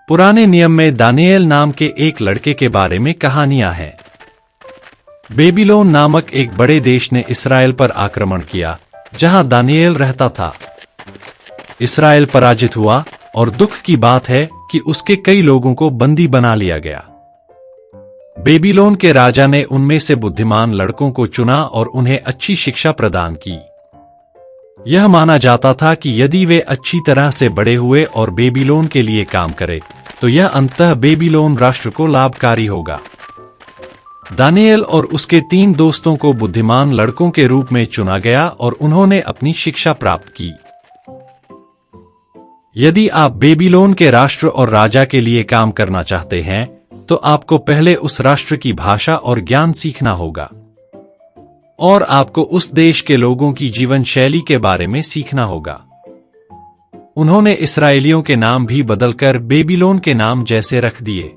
पुराने नियम में दानिएल नाम के एक लड़के के बारे में कहानियां हैं। बेबीलोन नामक एक बड़े देश ने इसराइल पर आक्रमण किया, जहां दानिएल रहता था। इसराइल पराजित हुआ और दुख की बात है कि उसके कई लोगों को बंदी बना लिया गया। बेबीलोन के राजा ने उनमें से बुद्धिमान लड़कों को चुना और उन्हें अच्छी शिक्षा प्रदान की। यह माना जाता था कि यदि वे अच्छी तरह से बड़े हुए और बेबीलोन के लिए काम करें, तो यह अंततः बेबीलोन राष्ट्र को लाभकारी होगा। दानिएल और उसके 3 दोस्तों को बुद्धिमान लड़कों के रूप में चुना गया और उन्होंने अपनी शिक्षा प्राप्त की। यदि आप बेबीलोन के राष्ट्र और राजा के लिए काम करना चाहते हैं, तो आपको पहले उस राष्ट्र की भाषा और ज्ञान सीखना होगा और आपको उस देश के लोगों की जीवन शैली के बारे में सीखना होगा। उन्होंने इस्राएलियों के नाम भी बदलकर बेबीलोन के नाम जैसे रख दिए।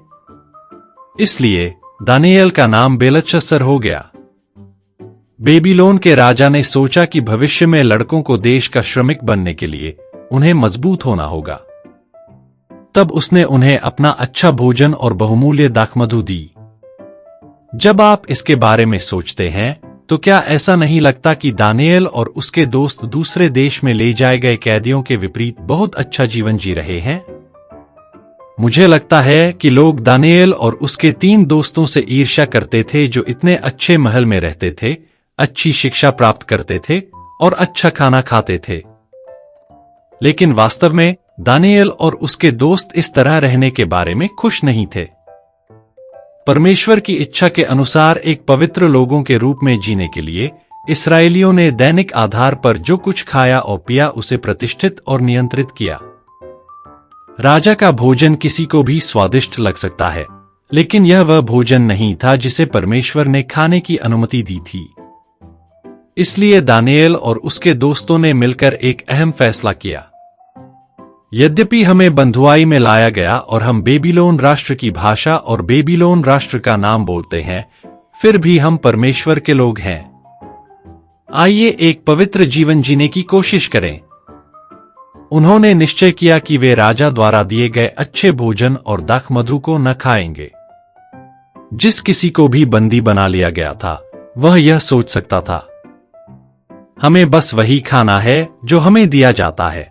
इसलिए दानिएल का नाम बेलतशस्सर हो गया। बेबीलोन के राजा ने सोचा कि भविष्य में लड़कों को देश का श्रमिक बनने के लिए उन्हें मजबूत होना होगा। तब उसने उन्हें अपना अच्छा भोजन और बहुमूल्य दाखमधु दी। जब आप इसके बारे में सोचते हैं, तो क्या ऐसा नहीं लगता कि दानिएल और उसके दोस्त दूसरे देश में ले जाए गए कैदियों के विपरीत बहुत अच्छा जीवन जी रहे हैं? मुझे लगता है कि लोग दानिएल और उसके 3 दोस्तों से ईर्ष्या करते थे, जो इतने अच्छे महल में रहते थे, अच्छी शिक्षा प्राप्त करते थे और अच्छा खाना खाते थे। लेकिन वास्तव में दानिएल और उसके दोस्त इस तरह रहने के बारे में खुश नहीं थे। परमेश्वर की इच्छा के अनुसार एक पवित्र लोगों के रूप में जीने के लिए इस्राएलियों ने दैनिक आधार पर जो कुछ खाया और पिया उसे प्रतिष्ठित और नियंत्रित किया। राजा का भोजन किसी को भी स्वादिष्ट लग सकता है, लेकिन यह वह भोजन नहीं था जिसे परमेश्वर ने खाने की अनुमति दी थी। इसलिए दानिएल और उसके दोस्तों ने मिलकर एक अहम फैसला किया। यद्यपि हमें बंधुआई में लाया गया और हम बेबीलोन राष्ट्र की भाषा और बेबीलोन राष्ट्र का नाम बोलते हैं, फिर भी हम परमेश्वर के लोग हैं। आइए एक पवित्र जीवन जीने की कोशिश करें। उन्होंने निश्चय किया कि वे राजा द्वारा दिए गए अच्छे भोजन और दाखमधु को न खाएंगे। जिस किसी को भी बंदी बना लिया गया था, वह यह सोच सकता था, हमें बस वही खाना है जो हमें दिया जाता है।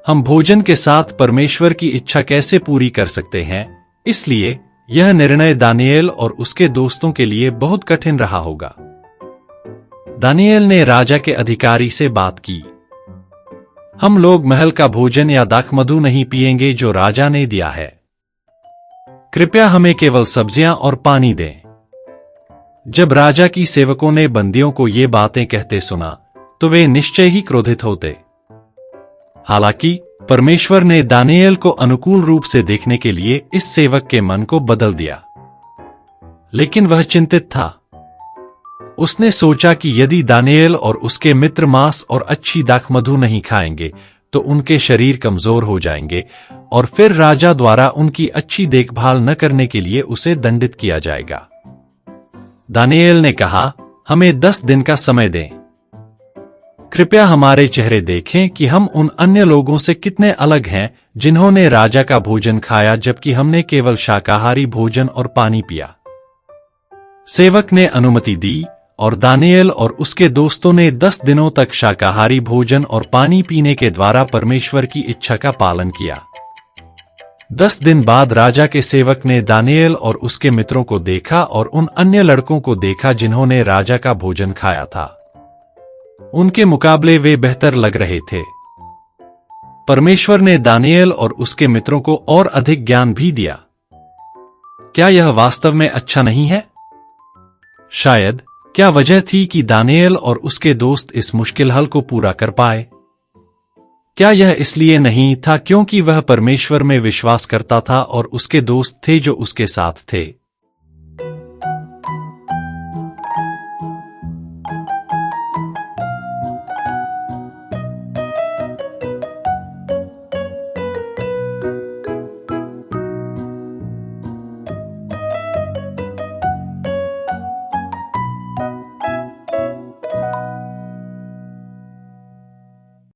हम भोजन के साथ परमेश्वर की इच्छा कैसे पूरी कर सकते हैं? इसलिए यह निर्णय दानिएल और उसके दोस्तों के लिए बहुत कठिन रहा होगा। दानिएल ने राजा के अधिकारी से बात की, हम लोग महल का भोजन या दाखमधु नहीं पिएंगे जो राजा ने दिया है। कृपया हमें केवल सब्जियां और पानी दें। जब राजा की सेवकों ने बंदियों को ये बातें कहते सुना, तो वे निश्चय ही क्रोधित होते। हालांकि परमेश्वर ने दानिएल को अनुकूल रूप से देखने के लिए इस सेवक के मन को बदल दिया, लेकिन वह चिंतित था। उसने सोचा कि यदि दानिएल और उसके मित्र मांस और अच्छी दाखमधु नहीं खाएंगे, तो उनके शरीर कमजोर हो जाएंगे और फिर राजा द्वारा उनकी अच्छी देखभाल न करने के लिए उसे दंडित किया जाएगा। दानिएल ने कहा, हमें 10 दिन का समय दें। कृपया हमारे चेहरे देखें कि हम उन अन्य लोगों से कितने अलग हैं जिन्होंने राजा का भोजन खाया, जबकि हमने केवल शाकाहारी भोजन और पानी पिया। सेवक ने अनुमति दी और दानिएल और उसके दोस्तों ने 10 दिनों तक शाकाहारी भोजन और पानी पीने के द्वारा परमेश्वर की इच्छा का पालन किया। 10 दिन बाद राजा के सेवक ने दानिएल और उसके मित्रों को देखा और उन अन्य लड़कों को देखा जिन्होंने राजा का भोजन खाया था। उनके मुकाबले वे बेहतर लग रहे थे। परमेश्वर ने दानिएल और उसके मित्रों को और अधिक ज्ञान भी दिया। क्या यह वास्तव में अच्छा नहीं है? शायद क्या वजह थी कि दानिएल और उसके दोस्त इस मुश्किल हल को पूरा कर पाए? क्या यह इसलिए नहीं था क्योंकि वह परमेश्वर में विश्वास करता था और उसके दोस्त थे जो उसके साथ थे?